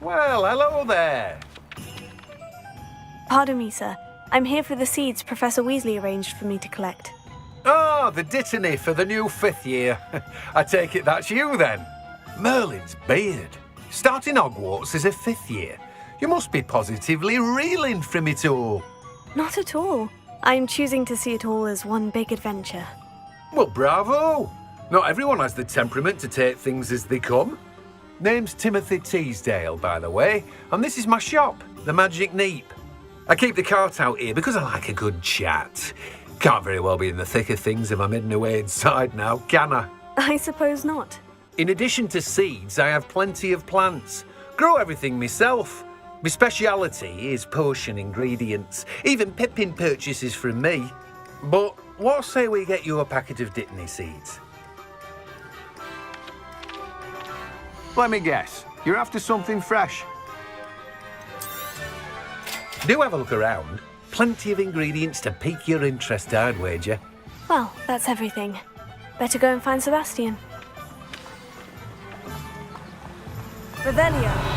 Well, hello there. Pardon me, sir. I'm here for the seeds Professor Weasley arranged for me to collect. Oh, the dittany for the new 5th year. I take it that's you then. Merlin's beard. Starting Hogwarts as a 5th year. You must be positively reeling from it all. Not at all. I'm choosing to see it all as one big adventure. Well, bravo. Not everyone has the temperament to take things as they come. Name's Timothy Teasdale, by the way, and this is my shop, the Magic Neep. I keep the cart out here because I like a good chat. Can't very well be in the thick of things if I'm hidden away inside now, can I? I suppose not. In addition to seeds, I have plenty of plants. Grow everything myself. My speciality is potion ingredients. Even Pippin purchases from me. But what say we get you a packet of Dittany seeds? Let me guess. You're after something fresh. Do have a look around. Plenty of ingredients to pique your interest, I'd wager. Well, that's everything. Better go and find Sebastian. Revelio.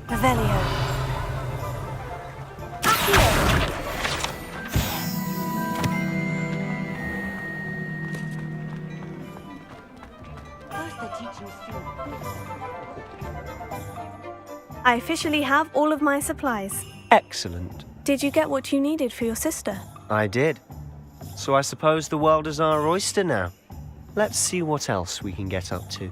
Revelio. I officially have all of my supplies. Excellent. Did you get what you needed for your sister? I did. So I suppose the world is our oyster now. Let's see what else we can get up to.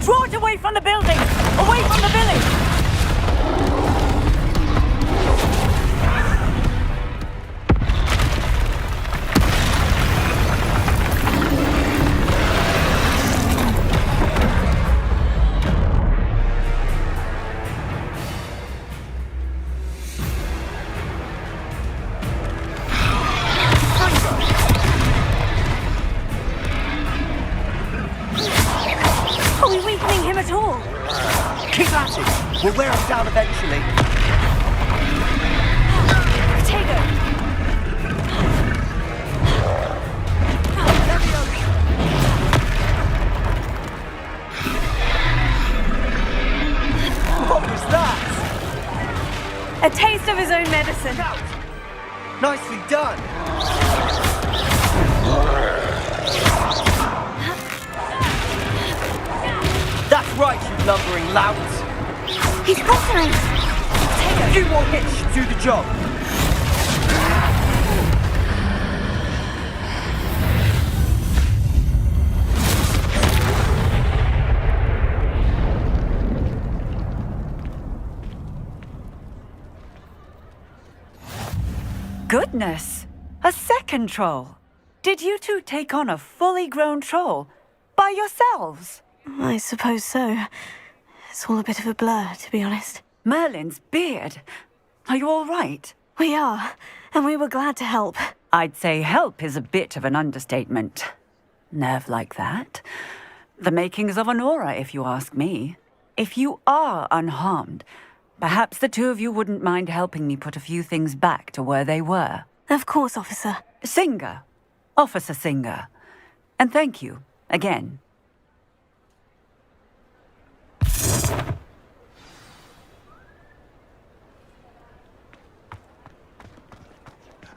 Draw it away from the building! Away from the village! Are we weakening him at all? Keep at it! We'll wear him down eventually. Potato! What was that? A taste of his own medicine. Nicely done. That's right, you lumbering louts. He's pottering! A few more hits should do the job. Goodness! A second troll! Did you two take on a fully grown troll? By yourselves? I suppose so. It's all a bit of a blur, to be honest. Merlin's beard. Are you all right? We are, and we were glad to help. I'd say help is a bit of an understatement. Nerve like that. The makings of an aura, if you ask me. If you are unharmed, perhaps the two of you wouldn't mind helping me put a few things back to where they were. Of course, officer. Singer. Officer Singer. And thank you, again.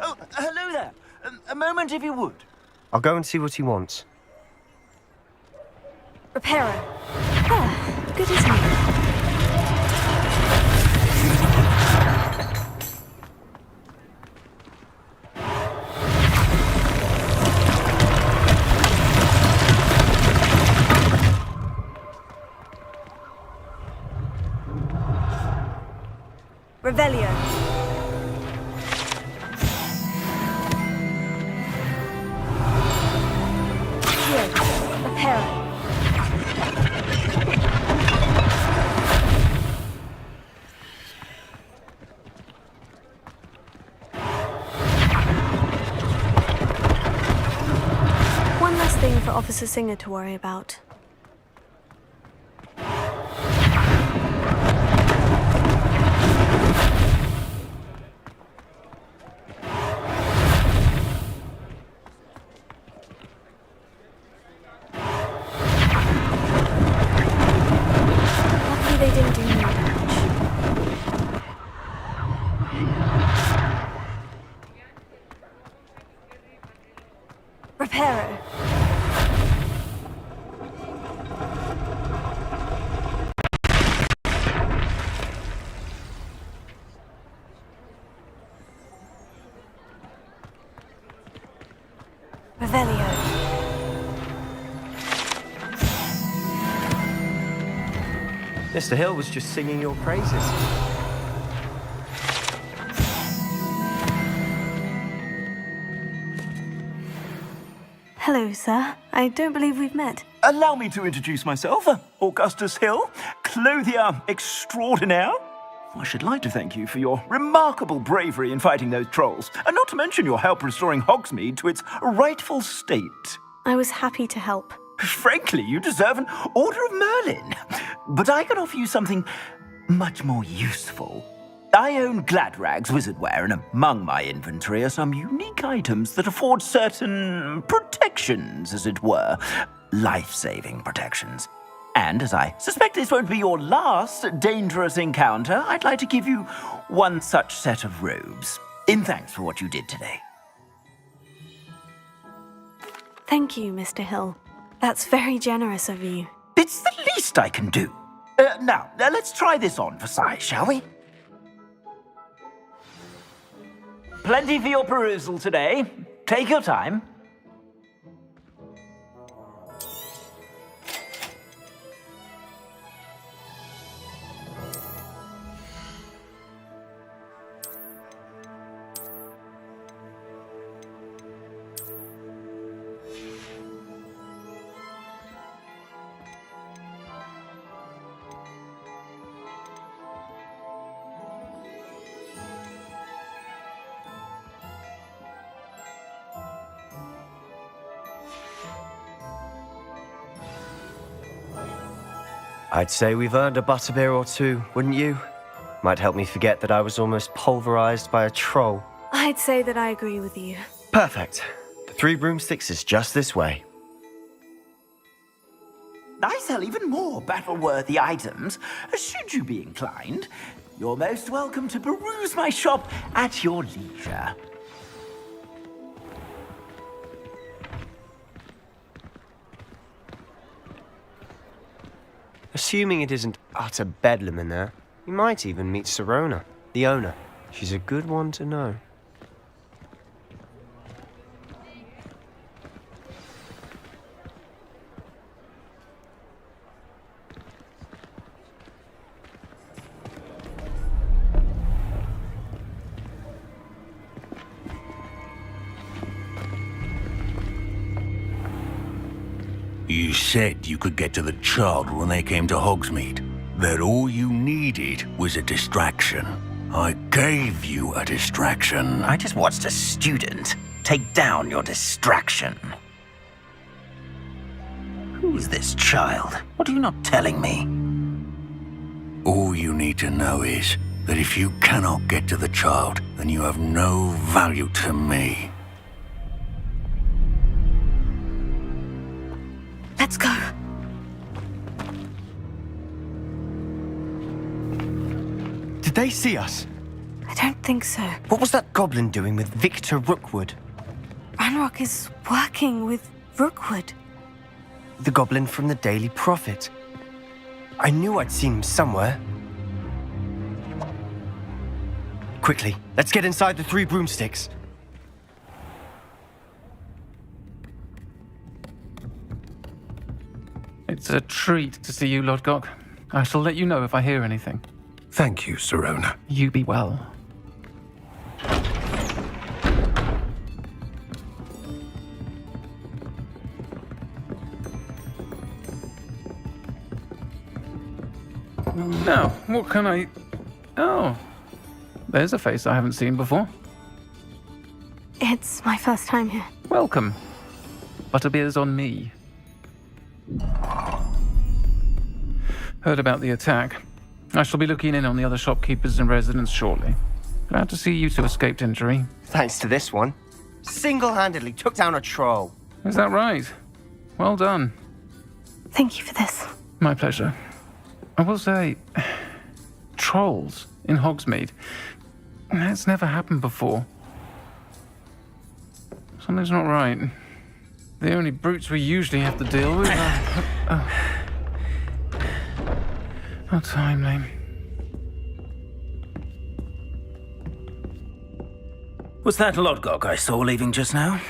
Oh, hello there. A moment, if you would. I'll go and see what he wants. Repairer. Ah, good as new. Revelio. Here, Reparo. One less thing for Officer Singer to worry about. Luckily they didn't do any damage. Reparo. Revelio. Mr. Hill was just singing your praises. Hello, sir. I don't believe we've met. Allow me to introduce myself, Augustus Hill, clothier extraordinaire. I should like to thank you for your remarkable bravery in fighting those trolls, and not to mention your help restoring Hogsmeade to its rightful state. I was happy to help. Frankly, you deserve an Order of Merlin. But I can offer you something much more useful. I own Gladrag's wizardware, and among my inventory are some unique items that afford certain protections, as it were. Life-saving protections. And as I suspect this won't be your last dangerous encounter, I'd like to give you one such set of robes, in thanks for what you did today. Thank you, Mr. Hill. That's very generous of you. It's the least I can do. Now, let's try this on for size, shall we? Plenty for your perusal today. Take your time. I'd say we've earned a butterbeer or two, wouldn't you? Might help me forget that I was almost pulverized by a troll. I'd say that I agree with you. Perfect. The 3 broomsticks is just this way. I sell even more battle-worthy items, should you be inclined. You're most welcome to peruse my shop at your leisure. Assuming it isn't utter bedlam in there, you might even meet Sirona, the owner. She's a good one to know. You said you could get to the child when they came to Hogsmeade. That all you needed was a distraction. I gave you a distraction. I just watched a student take down your distraction. Who is this child? What are you not telling me? All you need to know is that if you cannot get to the child, then you have no value to me. Let's go. Did they see us? I don't think so. What was that goblin doing with Victor Rookwood? Ranrock is working with Rookwood. The goblin from the Daily Prophet. I knew I'd seen him somewhere. Quickly, let's get inside the 3 broomsticks. It's a treat to see you, Lodgok. I shall let you know if I hear anything. Thank you, Sirona. You be well. Now, what can I... Oh, there's a face I haven't seen before. It's my first time here. Welcome. Butterbeer's on me. Heard about the attack. I shall be looking in on the other shopkeepers and residents shortly. Glad to see you two escaped injury. Thanks to this one. Single-handedly took down a troll. Is that right? Well done. Thank you for this. My pleasure. I will say, trolls in Hogsmeade. That's never happened before. Something's not right. The only brutes we usually have to deal with are... How timely. Was that Lodgok I saw leaving just now?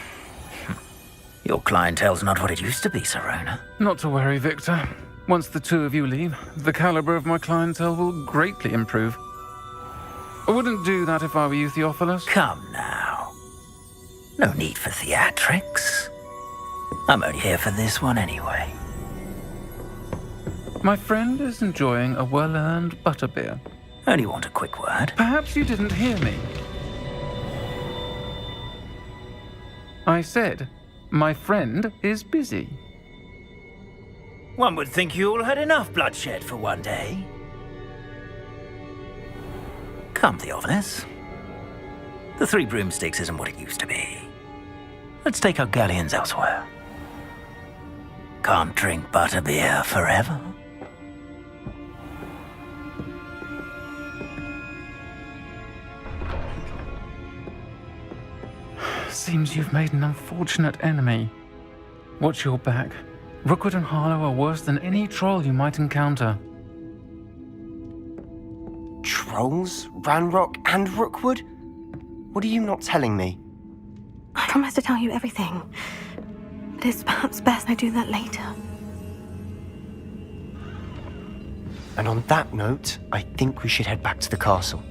Your clientele's not what it used to be, Sirona. Not to worry, Victor. Once the two of you leave, the caliber of my clientele will greatly improve. I wouldn't do that if I were you, Theophilus. Come now. No need for theatrics. I'm only here for this one anyway. My friend is enjoying a well-earned butterbeer. Only want a quick word. Perhaps you didn't hear me. I said, my friend is busy. One would think you all had enough bloodshed for one day. Come, Theophilus. The Three Broomsticks isn't what it used to be. Let's take our galleons elsewhere. Can't drink butterbeer forever. Seems you've made an unfortunate enemy. Watch your back. Rookwood and Harlow are worse than any troll you might encounter. Trolls? Ranrock and Rookwood? What are you not telling me? I promise to tell you everything. But it's perhaps best I do that later. And on that note, I think we should head back to the castle.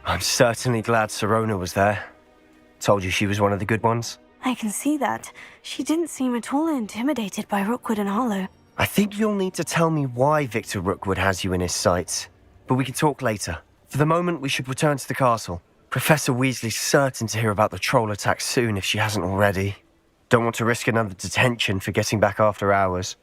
I'm certainly glad Sirona was there. Told you she was one of the good ones. I can see that. She didn't seem at all intimidated by Rookwood and Harlow. I think you'll need to tell me why Victor Rookwood has you in his sights. But we can talk later. For the moment, we should return to the castle. Professor Weasley's certain to hear about the troll attack soon if she hasn't already. Don't want to risk another detention for getting back after hours.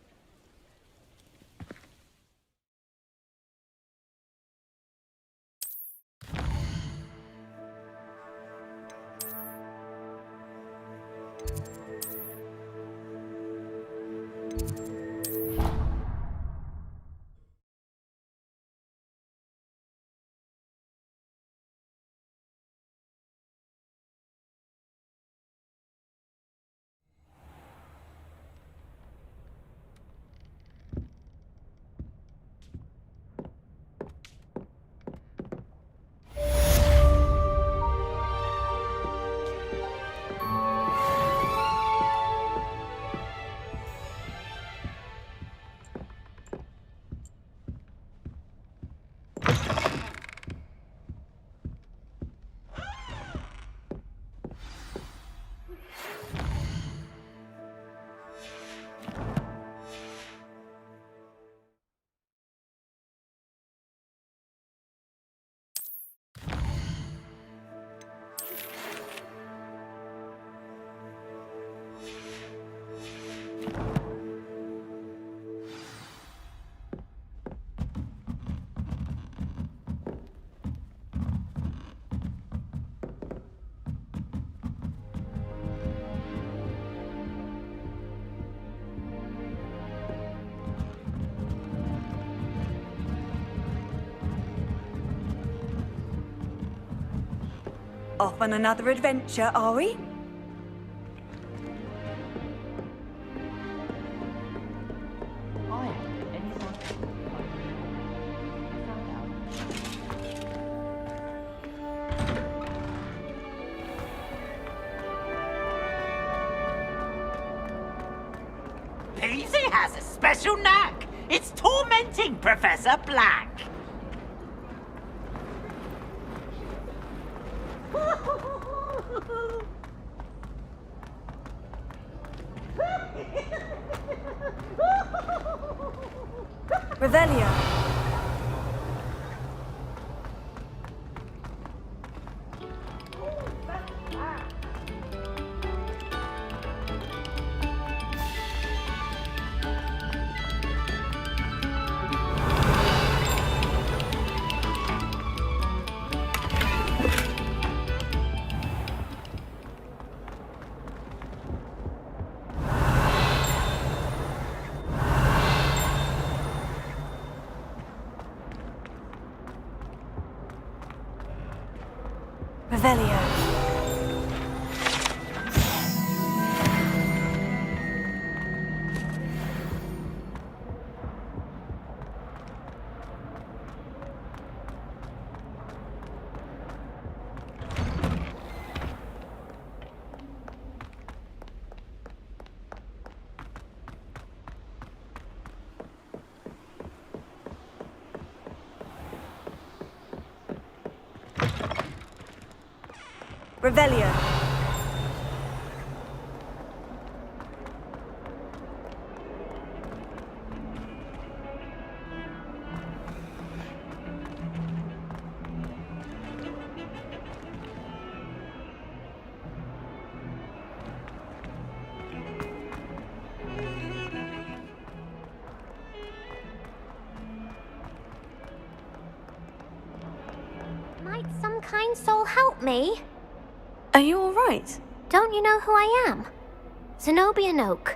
Off on another adventure, are we? Daisy has a special knack. It's tormenting Professor Black. Revelio. Revelio. Revelio. Might some kind soul help me? Are you all right? Don't you know who I am? Zenobia Noak,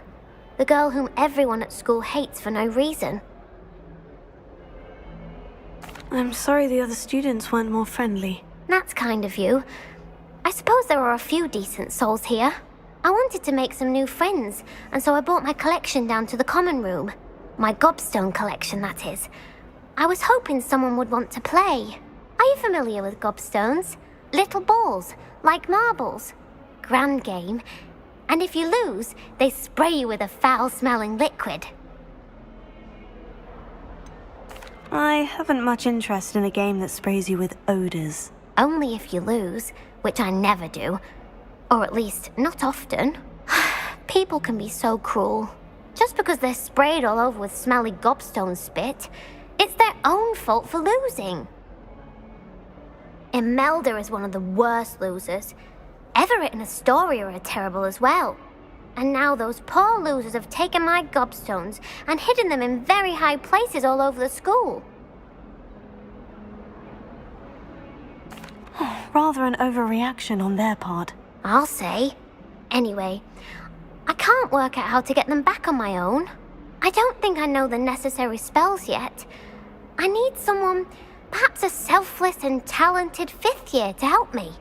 the girl whom everyone at school hates for no reason. I'm sorry the other students weren't more friendly. That's kind of you. I suppose there are a few decent souls here. I wanted to make some new friends, and so I brought my collection down to the common room. My gobstone collection, that is. I was hoping someone would want to play. Are you familiar with gobstones? Little balls, like marbles. Grand game. And if you lose, they spray you with a foul-smelling liquid. I haven't much interest in a game that sprays you with odors. Only if you lose, which I never do. Or at least, not often. People can be so cruel. Just because they're sprayed all over with smelly gobstone spit, it's their own fault for losing. Imelda is one of the worst losers. Everett and Astoria are terrible as well. And now those poor losers have taken my gobstones and hidden them in very high places all over the school. Rather an overreaction on their part. I'll say. Anyway, I can't work out how to get them back on my own. I don't think I know the necessary spells yet. I need someone, perhaps a selfless and talented fifth year to help me.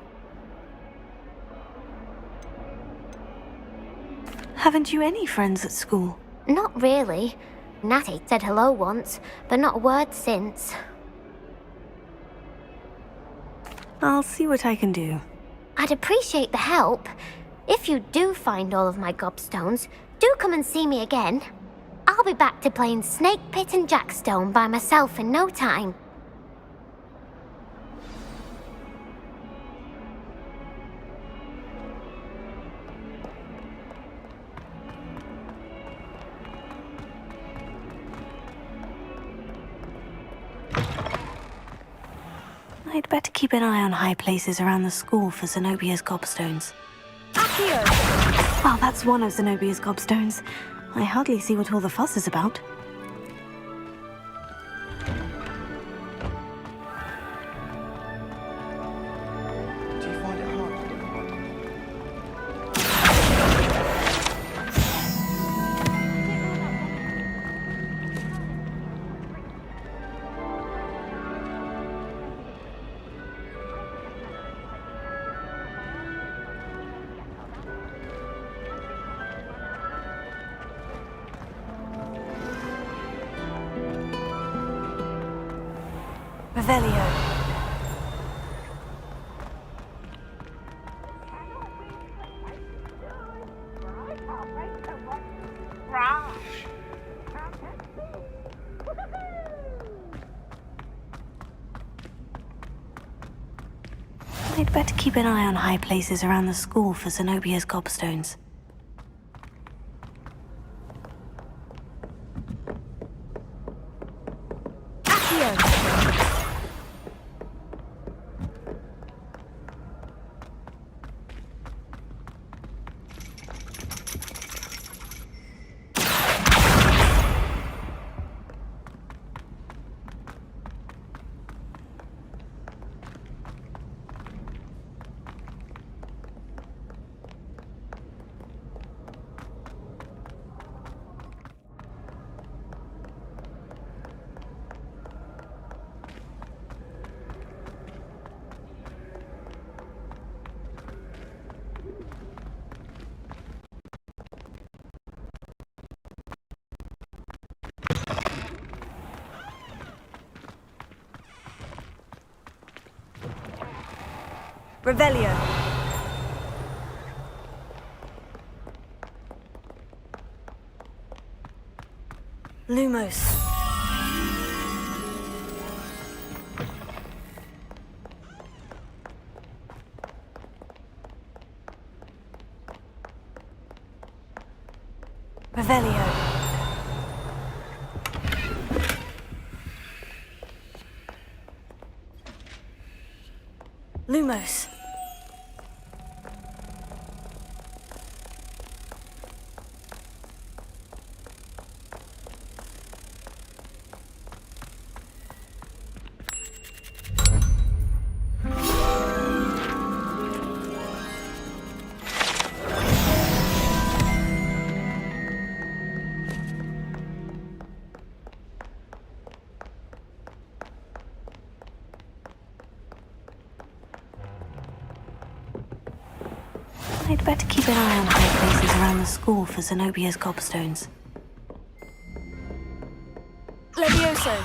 Haven't you any friends at school? Not really. Natty said hello once, but not a word since. I'll see what I can do. I'd appreciate the help. If you do find all of my gobstones, do come and see me again. I'll be back to playing Snake Pit and Jackstone by myself in no time. I'd better keep an eye on high places around the school for Zenobia's gobstones. Accio! Well, that's one of Zenobia's gobstones. I hardly see what all the fuss is about. Do you find it hard? Revelio. I'd better keep an eye on high places around the school for Zenobia's gobstones. Revelio. Lumos. Revelio. Lumos. I'd better keep an eye on high places around the school for Zenobia's gobstones. Levioso.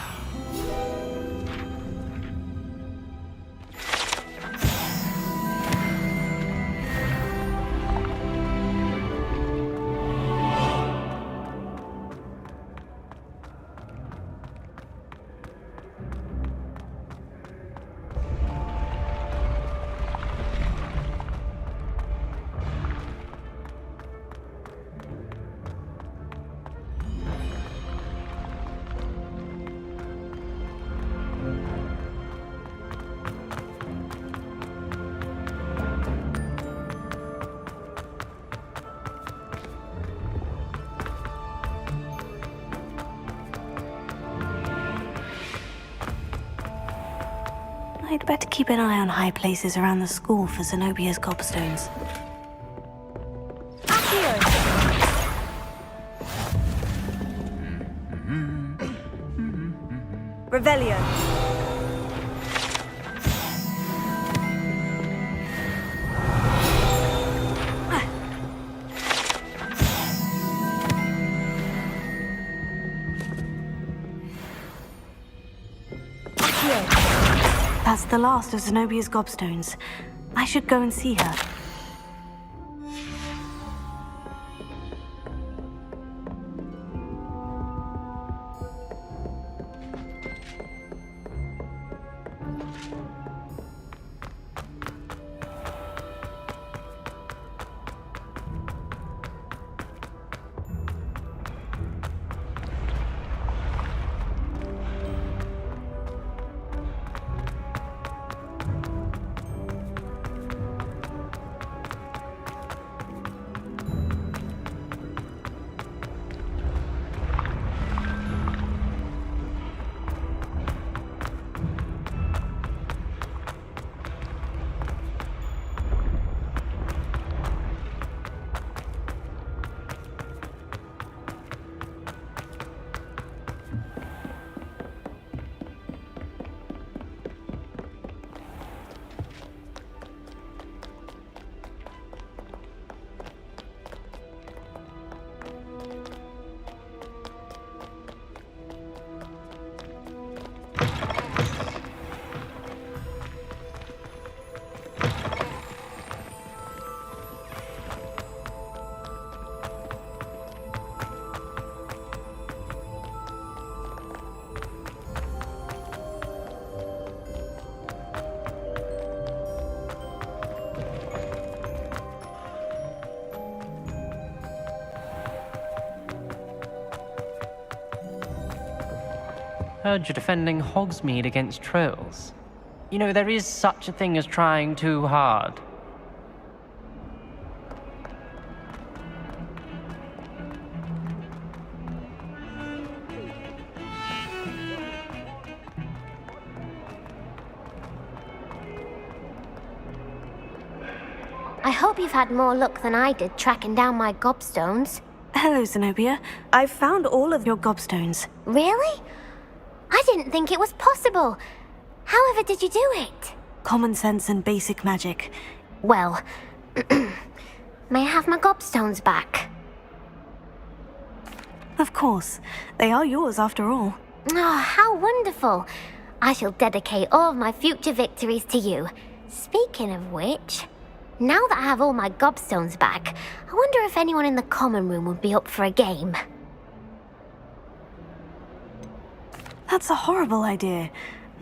I'd better keep an eye on high places around the school for Zenobia's gobstones. Revelio. That's the last of Zenobia's gobstones. I should go and see her. heard you're defending Hogsmeade against trolls. You know, there is such a thing as trying too hard. I hope you've had more luck than I did tracking down my gobstones. Hello, Zenobia. I've found all of your gobstones. Really? I didn't think it was possible. However did you do it? Common sense and basic magic. Well, may I have my gobstones back? Of course. They are yours after all. Oh, how wonderful. I shall dedicate all of my future victories to you. Speaking of which, now that I have all my gobstones back, I wonder if anyone in the common room would be up for a game. That's a horrible idea.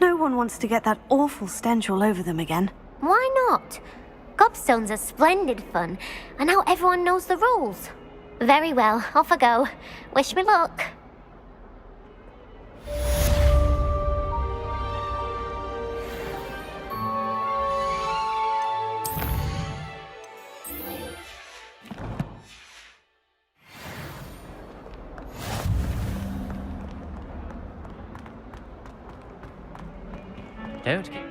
No one wants to get that awful stench all over them again. Why not? Gobstones are splendid fun, and now everyone knows the rules. Very well, off I go. Wish me luck. Don't get...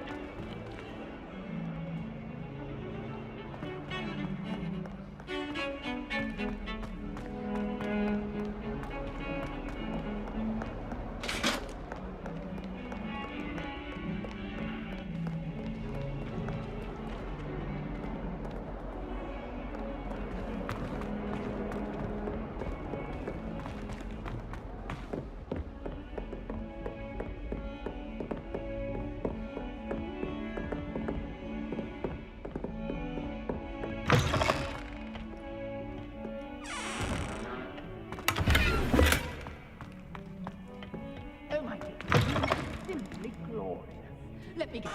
Let me get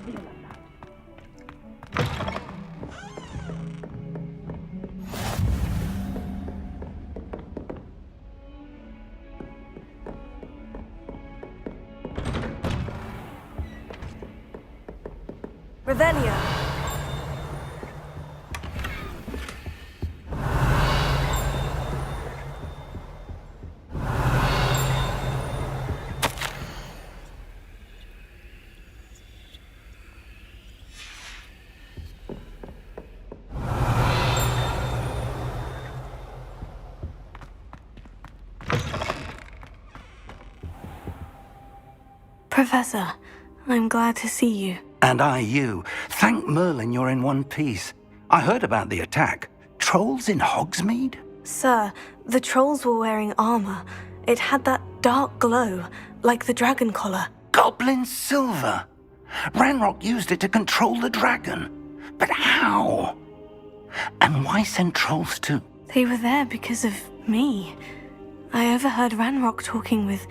real on that. Revelio. Professor, I'm glad to see you. And I you. Thank Merlin you're in one piece. I heard about the attack. Trolls in Hogsmeade? Sir, the trolls were wearing armor. It had that dark glow, like the dragon collar. Goblin silver. Ranrock used it to control the dragon. But how? And why send trolls too? They were there because of me. I overheard Ranrock talking with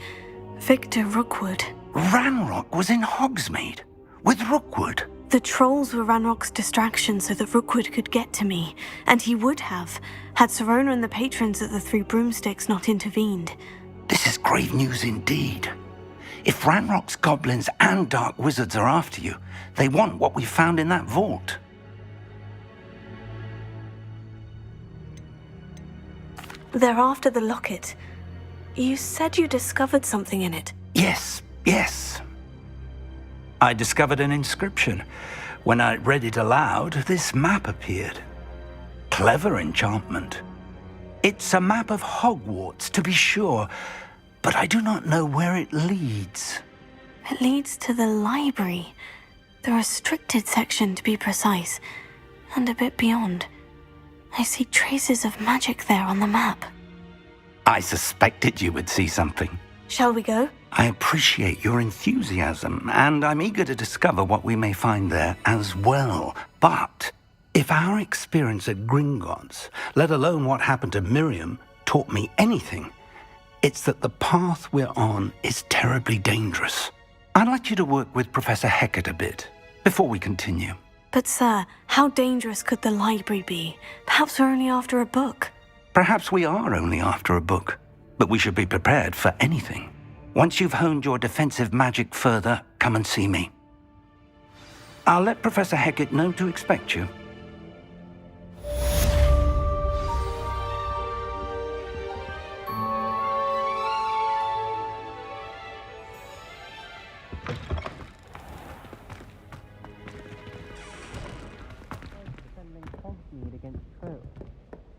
Victor Rookwood. Ranrock was in Hogsmeade? With Rookwood? The trolls were Ranrock's distraction so that Rookwood could get to me, and he would have, had Serona and the patrons at the Three Broomsticks not intervened. This is grave news indeed. If Ranrock's goblins and dark wizards are after you, they want what we found in that vault. They're after the locket. You said you discovered something in it. Yes. I discovered an inscription. When I read it aloud, this map appeared. Clever enchantment. It's a map of Hogwarts, to be sure, but I do not know where it leads. It leads to the library. The restricted section, to be precise, and a bit beyond. I see traces of magic there on the map. I suspected you would see something. Shall we go? I appreciate your enthusiasm, and I'm eager to discover what we may find there as well. But if our experience at Gringotts, let alone what happened to Miriam, taught me anything, it's that the path we're on is terribly dangerous. I'd like you to work with Professor Hecat a bit before we continue. But sir, how dangerous could the library be? Perhaps we're only after a book. Perhaps we are only after a book, but we should be prepared for anything. Once you've honed your defensive magic further, come and see me. I'll let Professor Hecat know to expect you. Defending Hogsmeade against trolls.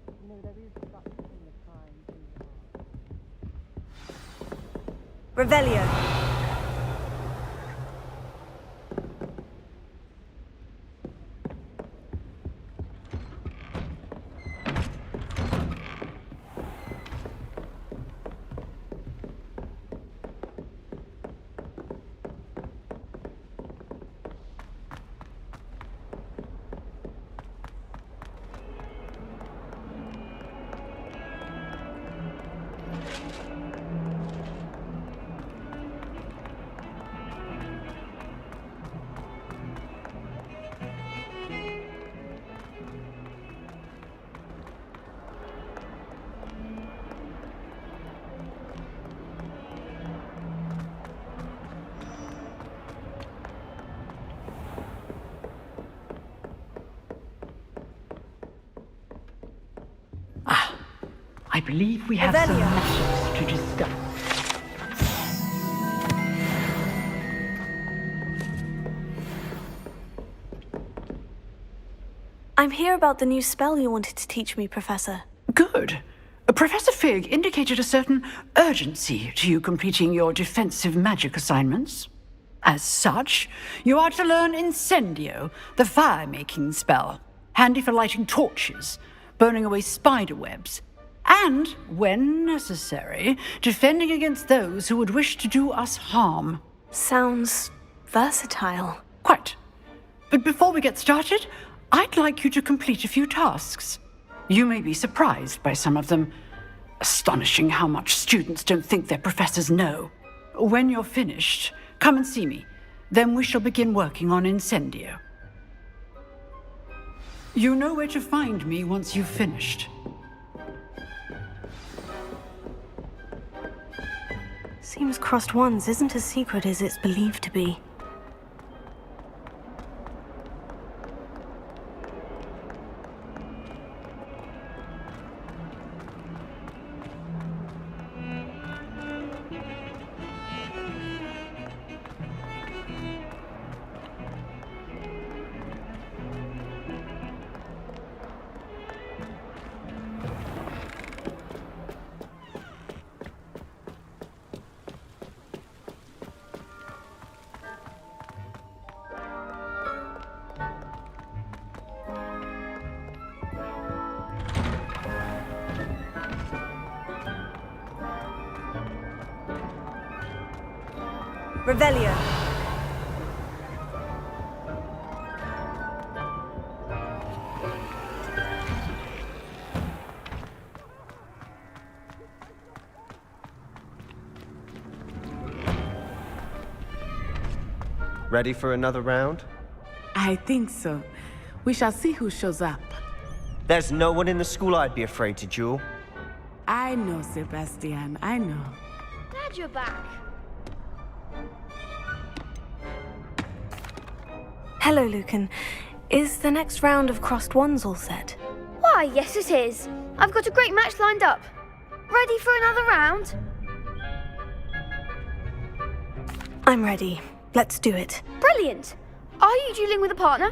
You know, there is such a thing as trying to... Revelio. I believe we have some Revelio. matters to discuss. I'm here about the new spell you wanted to teach me, Professor. Good. Professor Fig indicated a certain urgency to you completing your defensive magic assignments. As such, you are to learn Incendio, the fire-making spell, handy for lighting torches, burning away spider webs, and, when necessary, defending against those who would wish to do us harm. Sounds versatile. Quite. But before we get started, I'd like you to complete a few tasks. You may be surprised by some of them. Astonishing how much students don't think their professors know. When you're finished, come and see me. Then we shall begin working on Incendio. You know where to find me once you've finished. Seems Crossed Wands isn't as secret as it's believed to be. Revelio. Ready for another round? I think so. We shall see who shows up. There's no one in the school I'd be afraid to duel. I know, Sebastian, I know. Glad you're back. Hello, Lucan. Is the next round of Crossed Wands all set? Why, yes it is. I've got a great match lined up. Ready for another round? I'm ready. Let's do it. Brilliant. Are you dueling with a partner?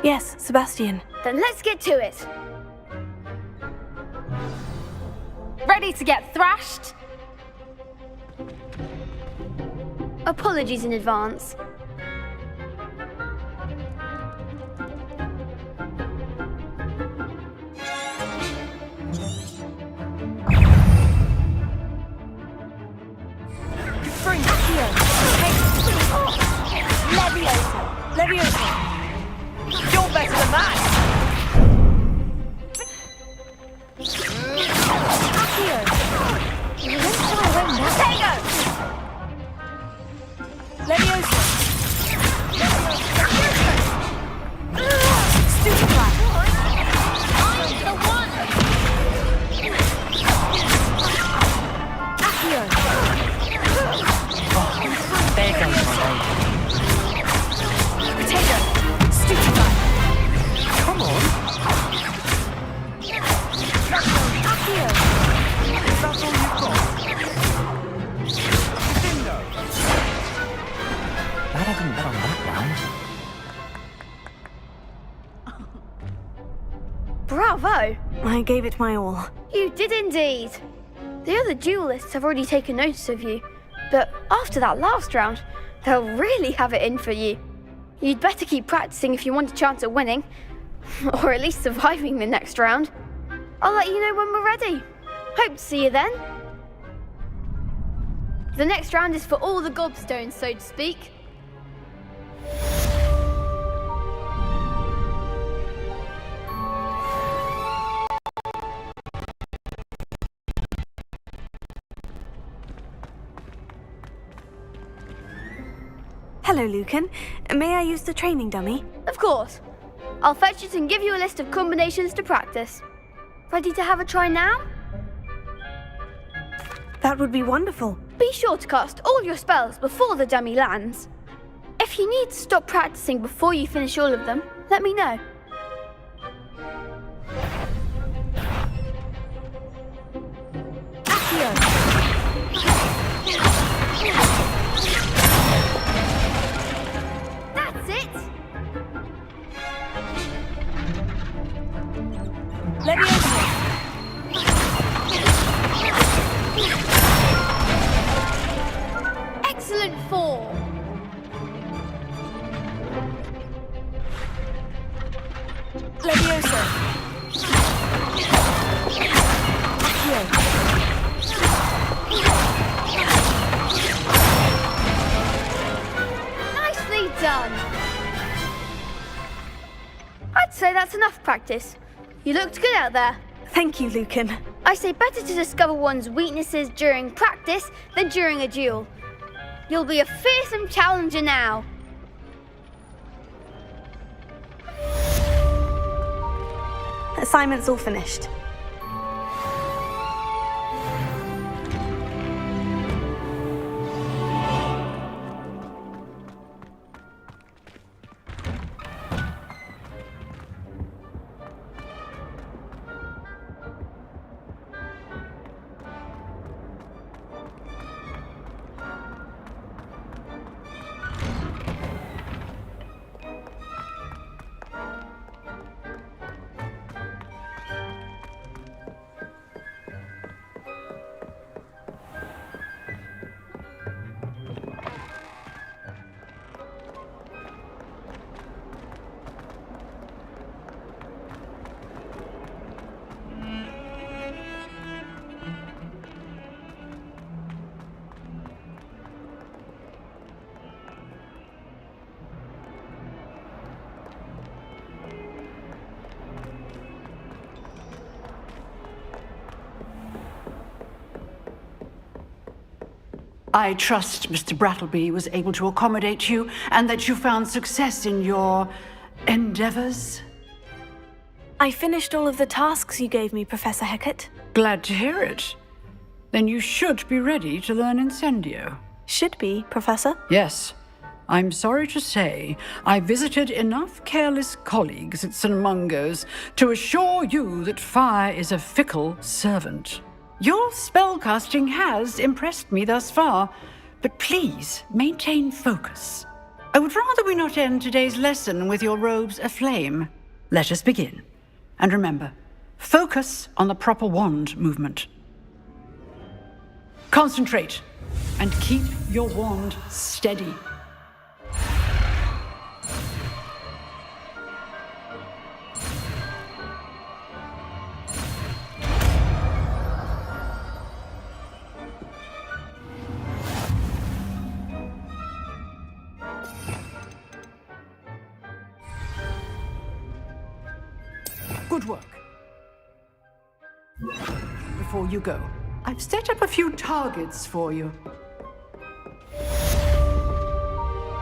Yes, Sebastian. Then let's get to it. Ready to get thrashed? Apologies in advance. Spring, here. Leviosa. Leviosa. You're better than that! Accio. Tango! Leviosa. Stupid Black. I'm the one! Accio. I gave it my all. You did indeed. The other duelists have already taken notice of you, but after that last round, they'll really have it in for you. You'd better keep practicing if you want a chance at winning, or at least surviving the next round. I'll let you know when we're ready. Hope to see you then. The next round is for all the gobstones, so to speak. Hello, Lucan. May I use the training dummy? Of course. I'll fetch it and give you a list of combinations to practice. Ready to have a try now? That would be wonderful. Be sure to cast all your spells before the dummy lands. If you need to stop practicing before you finish all of them, let me know. That's it! Leviosa! Excellent form! Leviosa! Nicely done! I'd say that's enough practice. You looked good out there. Thank you, Lucan. I say better to discover one's weaknesses during practice than during a duel. You'll be a fearsome challenger now. Assignment's all finished. I trust Mr. Brattleby was able to accommodate you and that you found success in your endeavors. I finished all of the tasks you gave me, Professor Hecat. Glad to hear it. Then you should be ready to learn Incendio. Should be, Professor. Yes. I'm sorry to say, I visited enough careless colleagues at St. Mungo's to assure you that fire is a fickle servant. Your spellcasting has impressed me thus far, but please maintain focus. I would rather we not end today's lesson with your robes aflame. Let us begin. And remember, focus on the proper wand movement. Concentrate and keep your wand steady. Good work. Before you go, I've set up a few targets for you.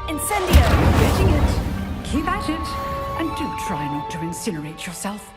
Incendio! Getting it. Keep at it. And do try not to incinerate yourself.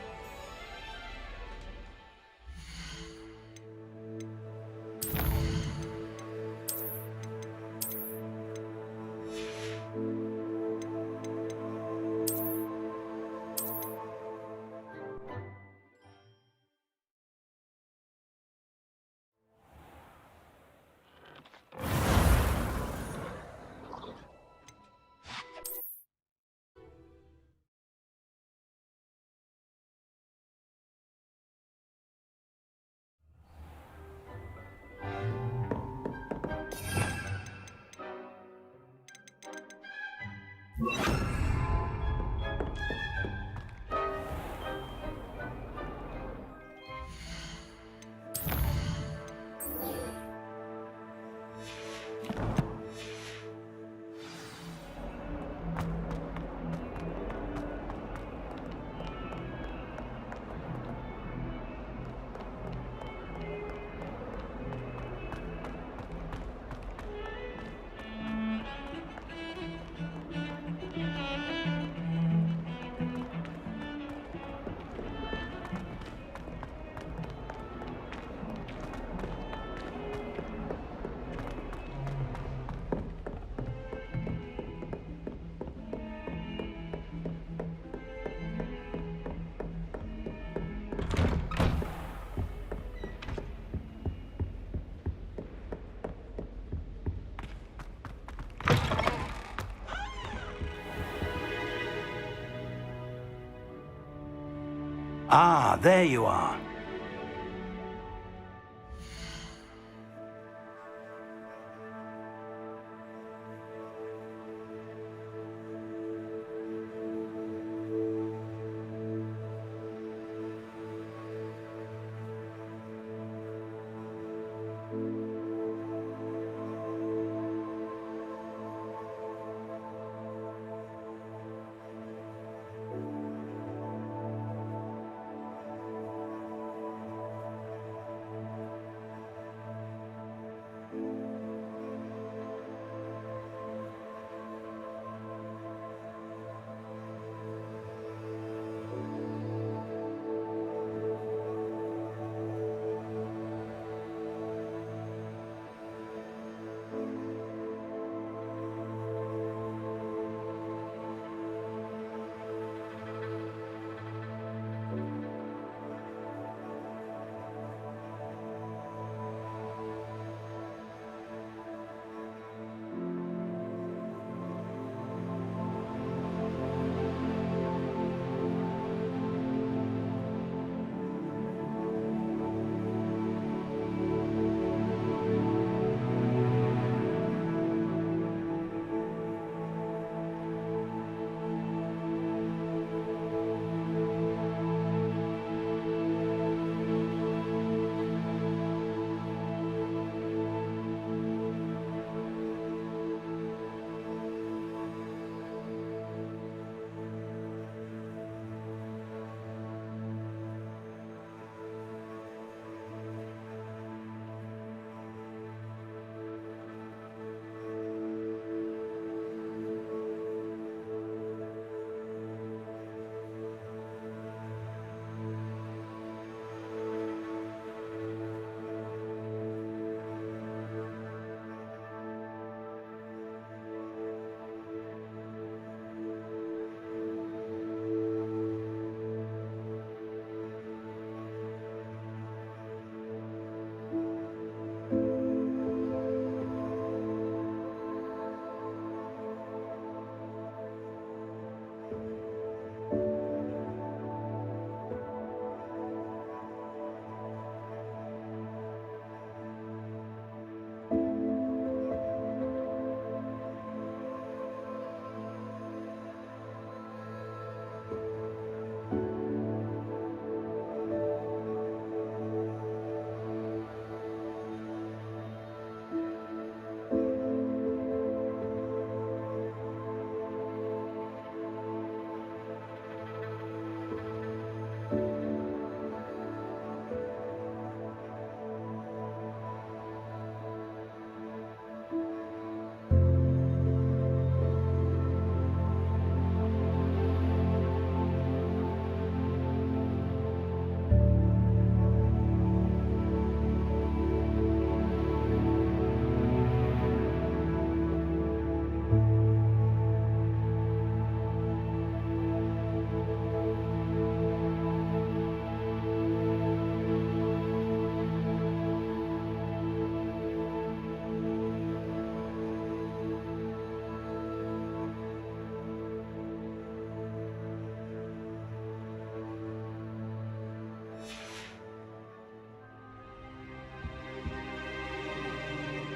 Ah, there you are.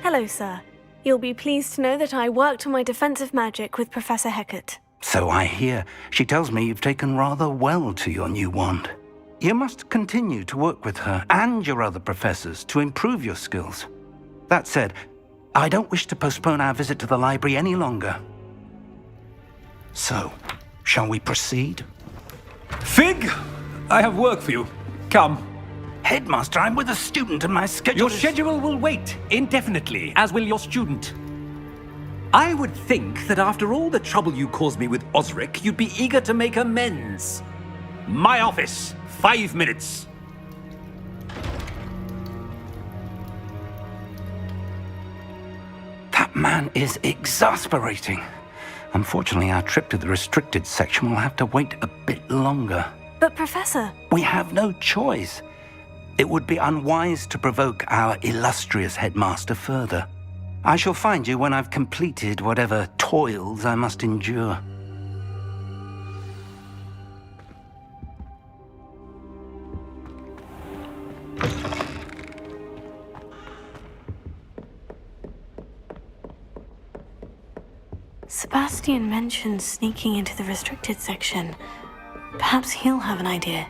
Hello, sir. You'll be pleased to know that I worked on my defensive magic with Professor Hecat. So I hear. She tells me you've taken rather well to your new wand. You must continue to work with her and your other professors to improve your skills. That said, I don't wish to postpone our visit to the library any longer. So, shall we proceed? Fig! I have work for you. Come. Headmaster, I'm with a student and my schedule Your schedule will wait indefinitely, as will your student. I would think that after all the trouble you caused me with Osric, you'd be eager to make amends. My office, 5 minutes. That man is exasperating. Unfortunately, our trip to the restricted section will have to wait a bit longer. But Professor... We have no choice. It would be unwise to provoke our illustrious headmaster further. I shall find you when I've completed whatever toils I must endure. Sebastian mentioned sneaking into the restricted section. Perhaps he'll have an idea.